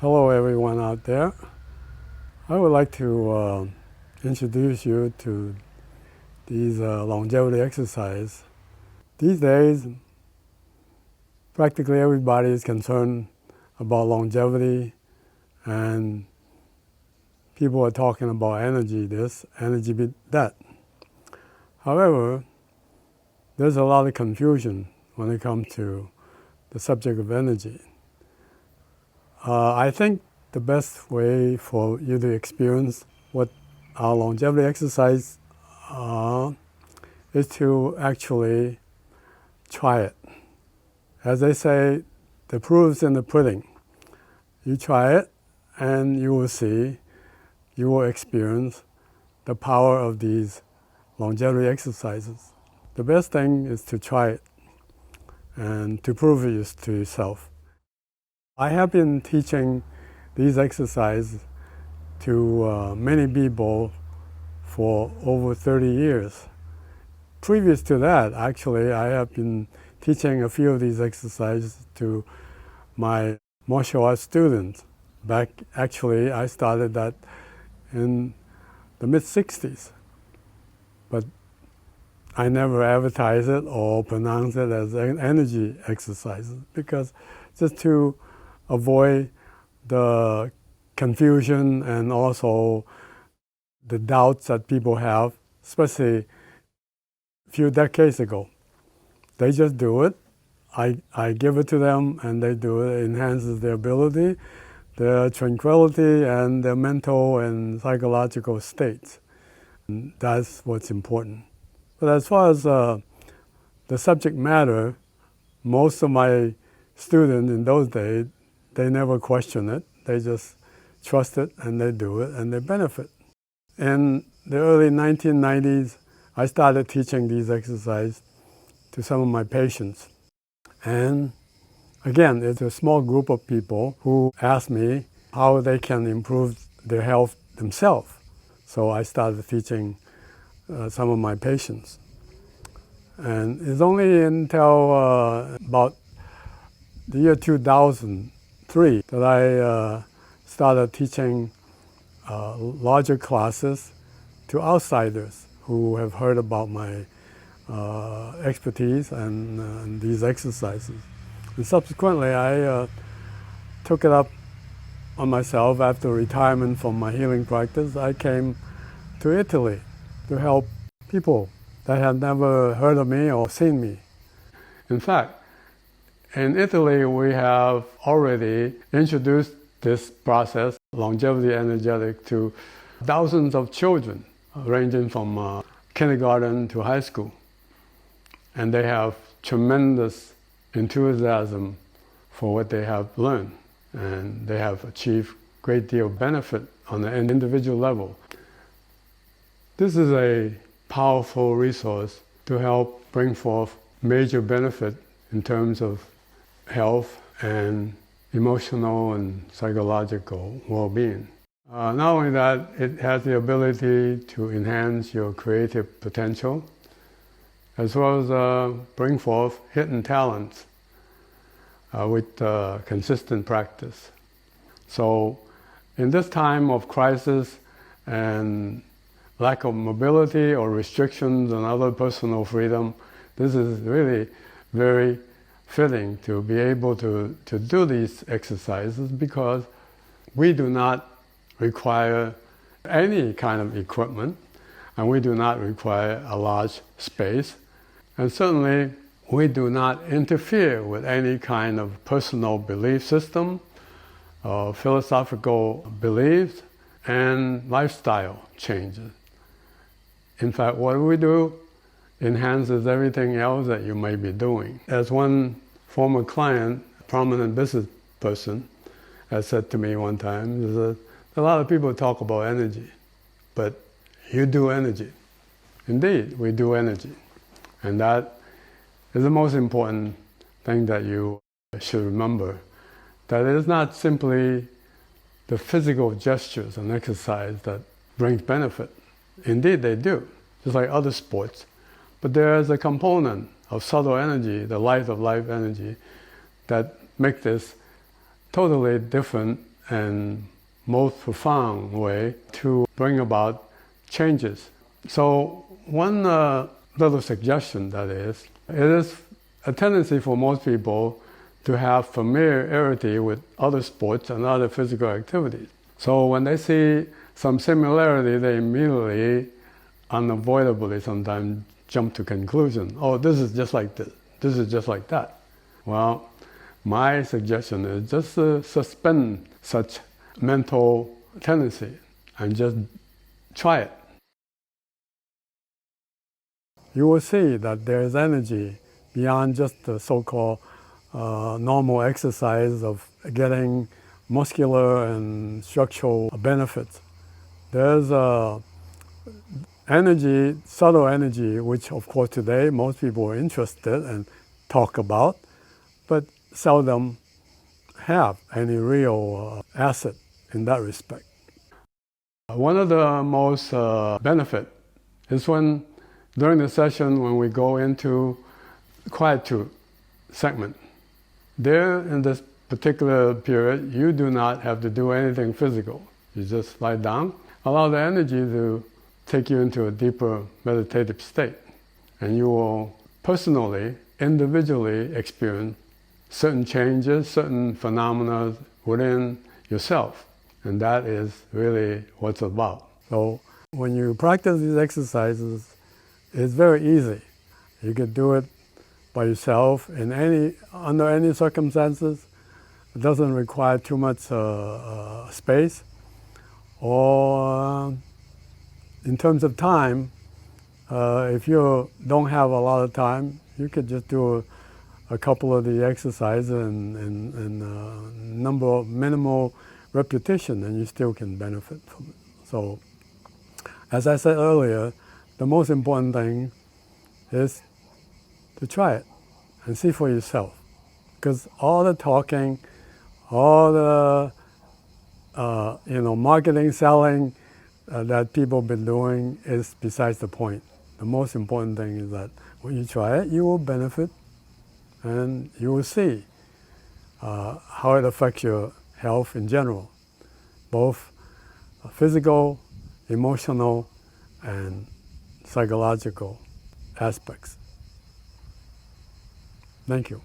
Hello everyone out there. I would like to introduce you to these longevity exercises. These days, practically everybody is concerned about longevity, and people are talking about energy this, energy that. However, there's a lot of confusion when it comes to the subject of energy. I think the best way for you to experience what our longevity exercise is to actually try it. As they say, the proof's in the pudding. You try it and you will see, you will experience the power of these longevity exercises. The best thing is to try it and to prove it to yourself. I have been teaching these exercises to many people for over 30 years. Previous to that, actually, I have been teaching a few of these exercises to my martial arts students. Actually, I started that in the mid-60s. But I never advertise it or pronounce it as energy exercises because just to avoid the confusion and also the doubts that people have, especially a few decades ago. They just do it. I give it to them and they do it. It enhances their ability, their tranquility, and their mental and psychological states. And that's what's important. But as far as the subject matter, most of my students in those days, they never question it. They just trust it and they do it and they benefit. In the early 1990s, I started teaching these exercises to some of my patients. And again, it's a small group of people who asked me how they can improve their health themselves. So I started teaching some of my patients. And it's only until about the year 2003 that I started teaching larger classes to outsiders who have heard about my expertise and these exercises. And subsequently, I took it up on myself after retirement from my healing practice. I came to Italy to help people that had never heard of me or seen me. In fact, in Italy, we have already introduced this process, longevity energetic, to thousands of children, ranging from kindergarten to high school. And they have tremendous enthusiasm for what they have learned. And they have achieved a great deal of benefit on an individual level. This is a powerful resource to help bring forth major benefit in terms of health and emotional and psychological well-being. Not only that, it has the ability to enhance your creative potential, as well as bring forth hidden talents with consistent practice. So in this time of crisis and lack of mobility or restrictions on other personal freedom, this is really very fitting to be able to do these exercises because we do not require any kind of equipment and we do not require a large space. And certainly we do not interfere with any kind of personal belief system, philosophical beliefs, and lifestyle changes. In fact, what we do enhances everything else that you may be doing. As one former client, a prominent business person, has said to me one time, he said, a lot of people talk about energy, but you do energy. Indeed, we do energy. And that is the most important thing that you should remember, that it is not simply the physical gestures and exercise that brings benefit. Indeed, they do, just like other sports. But there is a component of subtle energy, the light of life energy, that make this totally different and most profound way to bring about changes. So one little suggestion, that is, it is a tendency for most people to have familiarity with other sports and other physical activities. So when they see some similarity, they immediately, unavoidably sometimes jump to conclusion, oh, this is just like this, this is just like that. Well, my suggestion is just to suspend such mental tendency and just try it. You will see that there is energy beyond just the so-called normal exercise of getting muscular and structural benefits. There's energy, subtle energy, which of course today most people are interested and talk about, but seldom have any real asset in that respect. One of the most benefit is when, during the session, when we go into quietude segment. There, in this particular period, you do not have to do anything physical. You just lie down, allow the energy to take you into a deeper meditative state. And you will personally, individually experience certain changes, certain phenomena within yourself. And that is really what it's about. So when you practice these exercises, it's very easy. You can do it by yourself under any circumstances. It doesn't require too much space. Or in terms of time, if you don't have a lot of time, you could just do a couple of the exercises and number of minimal repetition, and you still can benefit from it. So, as I said earlier, the most important thing is to try it and see for yourself. Because all the talking, all the marketing, selling that people have been doing is besides the point. The most important thing is that when you try it, you will benefit, and you will see how it affects your health in general, both physical, emotional, and psychological aspects. Thank you.